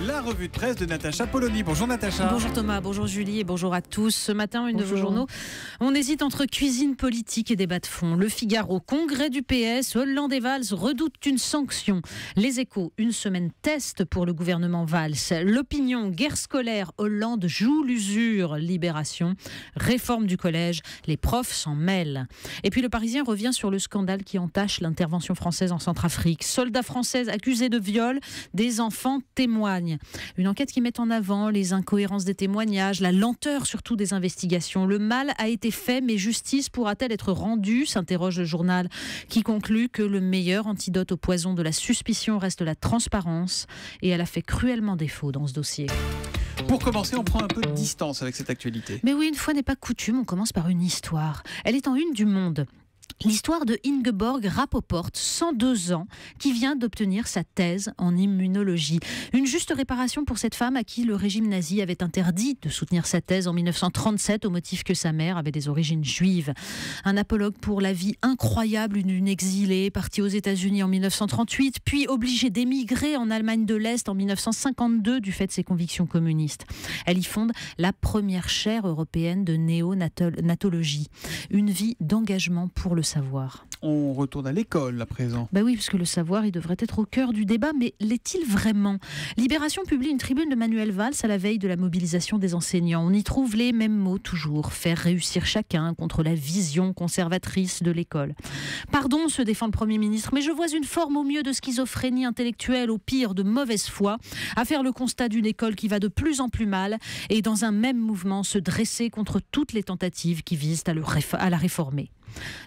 La revue de presse de Natacha Polony. Bonjour Natacha. Bonjour Thomas, bonjour Julie et bonjour à tous. Ce matin, une de vos journaux, on hésite entre cuisine politique et débat de fond. Le Figaro, congrès du PS, Hollande et Valls redoutent une sanction. Les Échos, une semaine test pour le gouvernement Valls. L'Opinion, guerre scolaire, Hollande joue l'usure. Libération, réforme du collège, les profs s'en mêlent. Et puis le Parisien revient sur le scandale qui entache l'intervention française en Centrafrique. Soldats français accusés de viol, des enfants témoignent. Une enquête qui met en avant les incohérences des témoignages, la lenteur surtout des investigations. Le mal a été fait, mais justice pourra-t-elle être rendue, s'interroge le journal, qui conclut que le meilleur antidote au poison de la suspicion reste la transparence, et elle a fait cruellement défaut dans ce dossier. Pour commencer, on prend un peu de distance avec cette actualité. Mais oui, une fois n'est pas coutume, on commence par une histoire. Elle est en une du Monde. L'histoire de Ingeborg Rappoport, 102 ans, qui vient d'obtenir sa thèse en immunologie. Une juste réparation pour cette femme à qui le régime nazi avait interdit de soutenir sa thèse en 1937 au motif que sa mère avait des origines juives. Un apologue pour la vie incroyable d'une exilée, partie aux États-Unis en 1938, puis obligée d'émigrer en Allemagne de l'Est en 1952 du fait de ses convictions communistes. Elle y fonde la première chaire européenne de néonatologie. Une vie d'engagement pour le savoir. On retourne à l'école à présent. Ben oui, parce que le savoir, il devrait être au cœur du débat, mais l'est-il vraiment ? Libération publie une tribune de Manuel Valls à la veille de la mobilisation des enseignants. On y trouve les mêmes mots toujours, faire réussir chacun contre la vision conservatrice de l'école. Pardon, se défend le Premier ministre, mais je vois une forme au mieux de schizophrénie intellectuelle, au pire de mauvaise foi, à faire le constat d'une école qui va de plus en plus mal et dans un même mouvement se dresser contre toutes les tentatives qui visent à la réformer.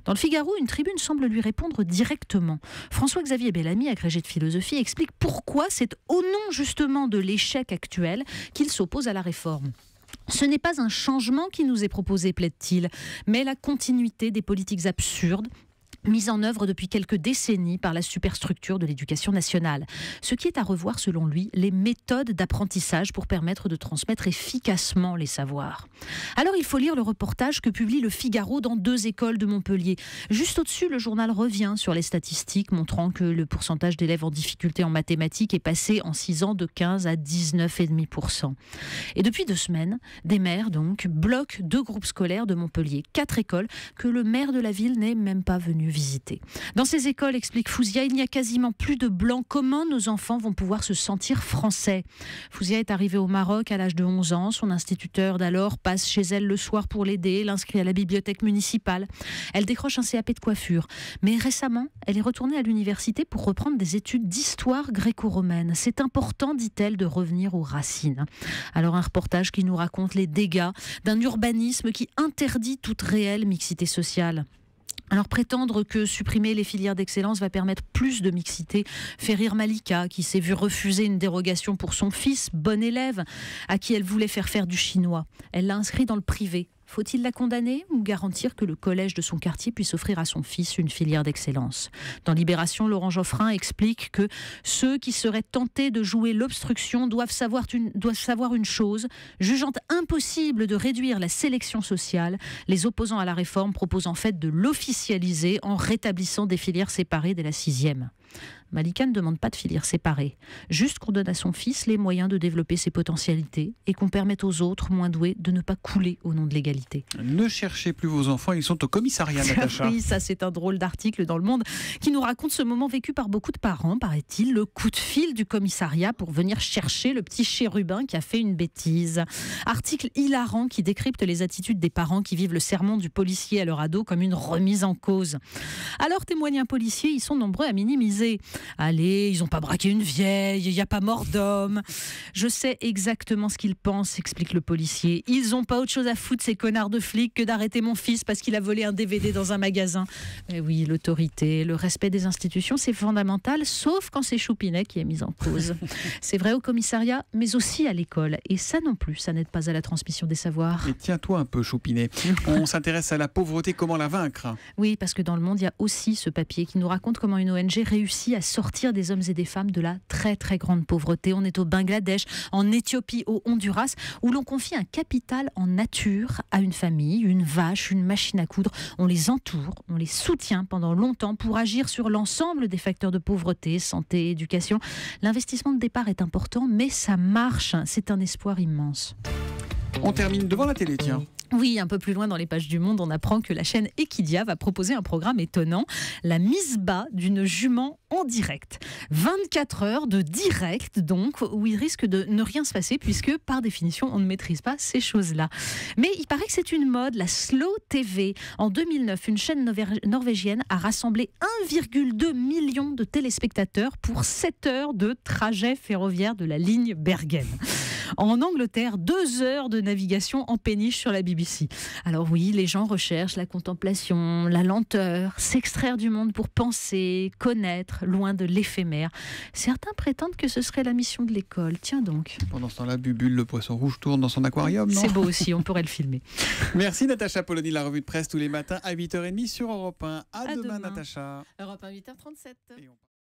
Dans le Figaro, une tribune semble lui répondre directement. François-Xavier Bellamy, agrégé de philosophie, explique pourquoi c'est au nom justement de l'échec actuel qu'il s'oppose à la réforme. Ce n'est pas un changement qui nous est proposé, plaide-t-il, mais la continuité des politiques absurdes mise en œuvre depuis quelques décennies par la superstructure de l'éducation nationale. Ce qui est à revoir, selon lui, les méthodes d'apprentissage pour permettre de transmettre efficacement les savoirs. Alors, il faut lire le reportage que publie le Figaro dans 2 écoles de Montpellier. Juste au-dessus, le journal revient sur les statistiques montrant que le pourcentage d'élèves en difficulté en mathématiques est passé en 6 ans de 15 à 19,5%. Et depuis 2 semaines, des maires, donc, bloquent 2 groupes scolaires de Montpellier, 4 écoles que le maire de la ville n'est même pas venu visiter. Dans ces écoles, explique Fouzia, il n'y a quasiment plus de blancs. Comment nos enfants vont pouvoir se sentir français ? Fouzia est arrivée au Maroc à l'âge de 11 ans. Son instituteur d'alors passe chez elle le soir pour l'aider, l'inscrit à la bibliothèque municipale. Elle décroche un CAP de coiffure. Mais récemment, elle est retournée à l'université pour reprendre des études d'histoire gréco-romaine. C'est important, dit-elle, de revenir aux racines. Alors un reportage qui nous raconte les dégâts d'un urbanisme qui interdit toute réelle mixité sociale. Alors prétendre que supprimer les filières d'excellence va permettre plus de mixité fait rire Malika, qui s'est vue refuser une dérogation pour son fils, bon élève, à qui elle voulait faire du chinois. Elle l'a inscrit dans le privé. Faut-il la condamner ou garantir que le collège de son quartier puisse offrir à son fils une filière d'excellence ? Dans Libération, Laurent Geoffrin explique que ceux qui seraient tentés de jouer l'obstruction doivent savoir une chose, jugeant impossible de réduire la sélection sociale, les opposants à la réforme proposent en fait de l'officialiser en rétablissant des filières séparées dès la 6e. Malika ne demande pas de filière séparée, juste qu'on donne à son fils les moyens de développer ses potentialités et qu'on permette aux autres moins doués de ne pas couler au nom de l'égalité. Ne cherchez plus vos enfants, ils sont au commissariat, Natacha. Oui, ça c'est un drôle d'article dans Le Monde qui nous raconte ce moment vécu par beaucoup de parents, paraît-il, le coup de fil du commissariat pour venir chercher le petit chérubin qui a fait une bêtise. Article hilarant qui décrypte les attitudes des parents qui vivent le sermon du policier à leur ado comme une remise en cause. Alors témoignent un policier, ils sont nombreux à minimiser. Allez, ils n'ont pas braqué une vieille, il n'y a pas mort d'homme. Je sais exactement ce qu'ils pensent, explique le policier. Ils n'ont pas autre chose à foutre, ces connards de flics, que d'arrêter mon fils parce qu'il a volé un DVD dans un magasin. Mais oui, l'autorité, le respect des institutions, c'est fondamental, sauf quand c'est Choupinet qui est mis en cause. C'est vrai au commissariat, mais aussi à l'école. Et ça non plus, ça n'aide pas à la transmission des savoirs. Et tiens-toi un peu, Choupinet. On s'intéresse à la pauvreté, comment la vaincre ? Oui, parce que dans Le Monde, il y a aussi ce papier qui nous raconte comment une ONG réussit à sortir des hommes et des femmes de la très très grande pauvreté. On est au Bangladesh, en Éthiopie, au Honduras, où l'on confie un capital en nature à une famille, une vache, une machine à coudre. On les entoure, on les soutient pendant longtemps pour agir sur l'ensemble des facteurs de pauvreté, santé, éducation. L'investissement de départ est important, mais ça marche. C'est un espoir immense. On termine devant la télé, tiens. Oui, un peu plus loin dans les pages du Monde, on apprend que la chaîne Equidia va proposer un programme étonnant, la mise bas d'une jument en direct. 24 heures de direct, donc, où il risque de ne rien se passer, puisque, par définition, on ne maîtrise pas ces choses-là. Mais il paraît que c'est une mode, la Slow TV. En 2009, une chaîne norvégienne a rassemblé 1,2 million de téléspectateurs pour 7 heures de trajet ferroviaire de la ligne Bergen. En Angleterre, 2 heures de navigation en péniche sur la BBC. Alors oui, les gens recherchent la contemplation, la lenteur, s'extraire du monde pour penser, connaître, loin de l'éphémère. Certains prétendent que ce serait la mission de l'école. Tiens donc. Pendant ce temps-là, Bubule, le poisson rouge, tourne dans son aquarium, non ? C'est beau aussi, on pourrait le filmer. Merci Natacha Polony, la revue de presse tous les matins à 8h30 sur Europe 1. À demain, Natacha. Europe 1, 8h37.